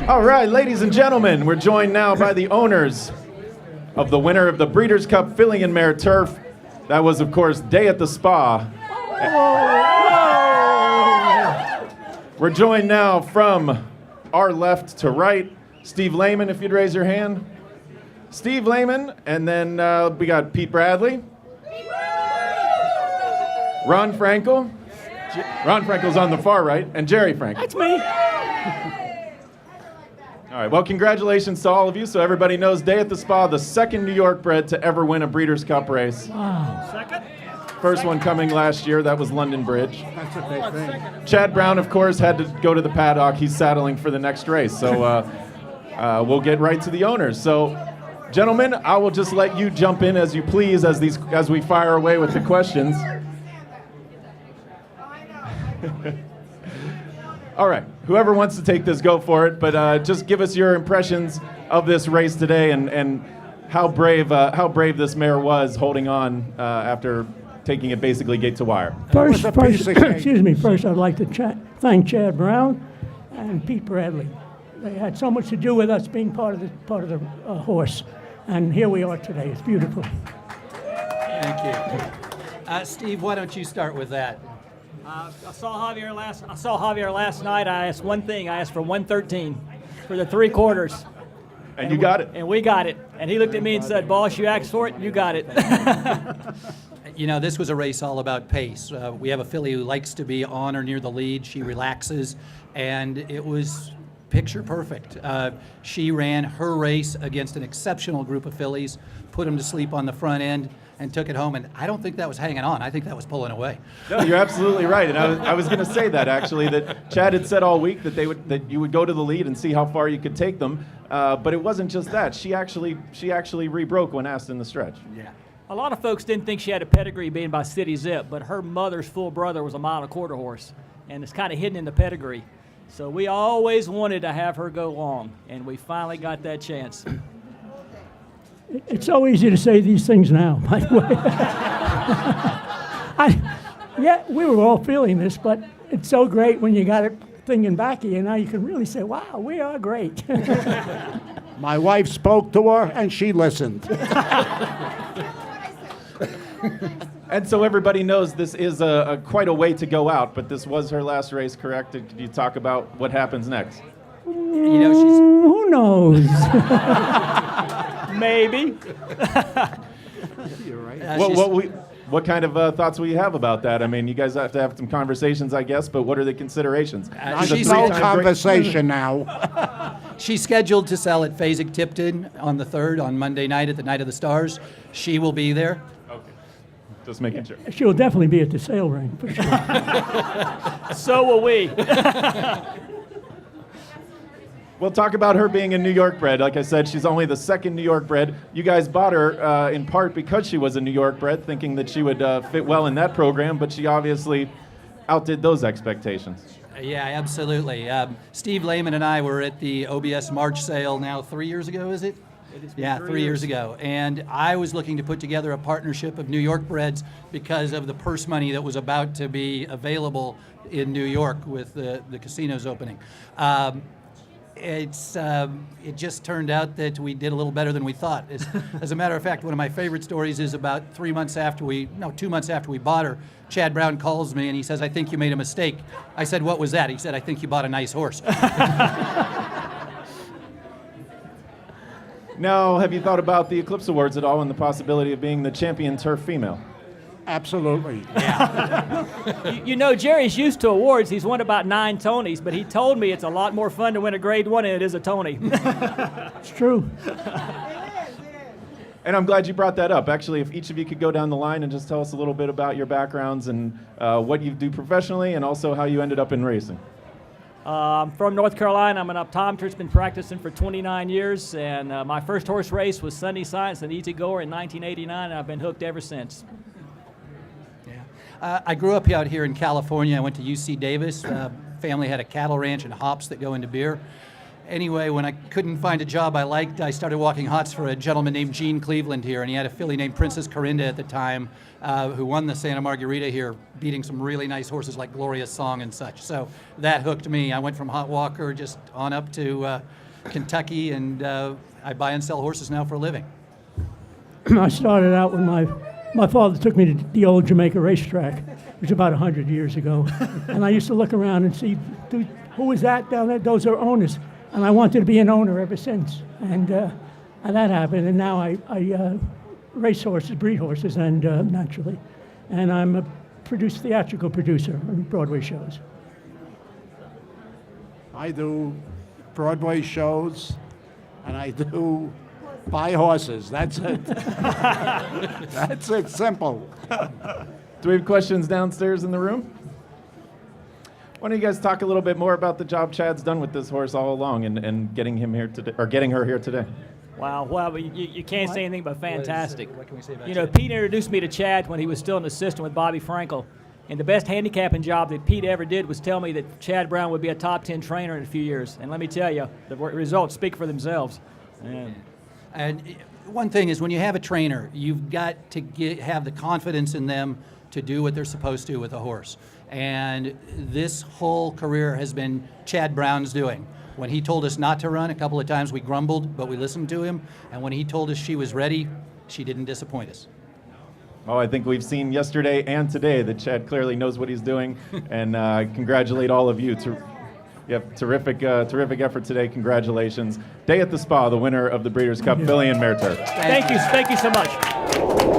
All right, ladies and gentlemen, we're joined now by the owners of the winner of the Breeders' Cup Filly and Mare Turf. That was, of course, Dayatthespa. We're joined now from our left to right. Steve Lehman, if you'd raise your hand. Steve Lehman, and then we got Pete Bradley. Ron Frankel. Ron Frankel's on the far right, and Jerry Frankel. That's me. All right, well, congratulations to all of you. So everybody knows Dayatthespa, the second New York bred to ever win a Breeders' Cup race. Wow. Second? First one coming last year, that was London Bridge. That's a big thing. Chad Brown, of course, had to go to the paddock. He's saddling for the next race. So we'll get right to the owners. So, gentlemen, I will just let you jump in as you please as we fire away with the questions. All right, whoever wants to take this, go for it. But just give us your impressions of this race today and how brave this mare was holding on after taking it basically gate to wire. First, I'd like to thank Chad Brown and Pete Bradley. They had so much to do with us being part of the horse, and here we are today. It's beautiful. Thank you. Steve, why don't you start with that? I saw Javier last night. I asked one thing. I asked for 113 for the 3/4. And you got it. And we got it. And he looked at me and said, "Boss, you asked for it, and you got it." You know, this was a race all about pace. We have a filly who likes to be on or near the lead. She relaxes, and it was picture perfect. She ran her race against an exceptional group of fillies, put them to sleep on the front end, and took it home. And I don't think that was hanging on. I think that was pulling away. No, you're absolutely right. And I was going to say that, actually, that Chad had said all week that you would go to the lead and see how far you could take them. But it wasn't just that. She actually rebroke when asked in the stretch. Yeah. A lot of folks didn't think she had a pedigree being by City Zip, but her mother's full brother was a 1.25 mile horse, and it's kind of hidden in the pedigree. So we always wanted to have her go long, and we finally got that chance. It's so easy to say these things now, by the way. We were all feeling this, but it's so great when you got it thinking back of you. Now you can really say, wow, we are great. My wife spoke to her, and she listened. And so everybody knows this is quite a way to go out, but this was her last race, correct? Could you talk about what happens next? You know, Who knows? Maybe. You're right. What kind of thoughts will you have about that? I mean, you guys have to have some conversations, I guess, but what are the considerations? she's No a conversation now. She's scheduled to sell at Fasig-Tipton on the 3rd, on Monday night at the Night of the Stars. She will be there. Okay. Just making sure. She'll definitely be at the sale ring, for sure. So will we. We'll talk about her being a New York bred. Like I said, she's only the second New York bred. You guys bought her in part because she was a New York bred, thinking that she would fit well in that program, but she obviously outdid those expectations. Yeah, absolutely. Steve Lehman and I were at the OBS March sale now 3 years ago, is it? Yeah, 3 years ago. And I was looking to put together a partnership of New York breds because of the purse money that was about to be available in New York with the casinos opening. It just turned out that we did a little better than we thought. As a matter of fact, one of my favorite stories is about 2 months after we bought her, Chad Brown calls me and he says, "I think you made a mistake." I said, "What was that?" He said, "I think you bought a nice horse." Now, have you thought about the Eclipse Awards at all and the possibility of being the champion turf female? Absolutely. You know, Jerry's used to awards. He's won about 9 Tonys, but he told me it's a lot more fun to win a grade 1 than it is a Tony. It's true. And I'm glad you brought that up. Actually, if each of you could go down the line and just tell us a little bit about your backgrounds and what you do professionally and also how you ended up in racing. I'm from North Carolina. I'm an optometrist, been practicing for 29 years, and my first horse race was Sunday Science and Easy Goer in 1989, and I've been hooked ever since. I grew up out here in California. I went to UC Davis. Family had a cattle ranch and hops that go into beer. anyway, when I couldn't find a job I liked, I started walking hots for a gentleman named Gene Cleveland here, and he had a filly named Princess Corinda at the time, who won the Santa Margarita here, beating some really nice horses like Glorious Song and such. So that hooked me. I went from Hot Walker just on up to Kentucky, and I buy and sell horses now for a living. I started out when my father took me to the old Jamaica racetrack, which was about 100 years ago. And I used to look around and see, who is that down there? Those are owners. And I wanted to be an owner ever since. And that happened. And now I race horses, breed horses, and naturally. And I'm a theatrical producer on Broadway shows. I do Broadway shows, and I do buy horses. That's it. That's it, simple. Do we have questions downstairs in the room? Why don't you guys talk a little bit more about the job Chad's done with this horse all along and getting him here today, or getting her here today? Wow, well, you can't say anything but fantastic. What can we say about You know, Chad? Pete introduced me to Chad when he was still an assistant with Bobby Frankel. And the best handicapping job that Pete ever did was tell me that Chad Brown would be a top 10 trainer in a few years. And let me tell you, the results speak for themselves. And one thing is, when you have a trainer, you've got to have the confidence in them to do what they're supposed to with a horse. And this whole career has been Chad Brown's doing. When he told us not to run, a couple of times we grumbled, but we listened to him. And when he told us she was ready, she didn't disappoint us. Oh, I think we've seen yesterday and today that Chad clearly knows what he's doing, and congratulate all of you. Terrific effort today. Congratulations. Dayatthespa, the winner of the Breeders' Cup, filly and Mare Turf. Thank you so much.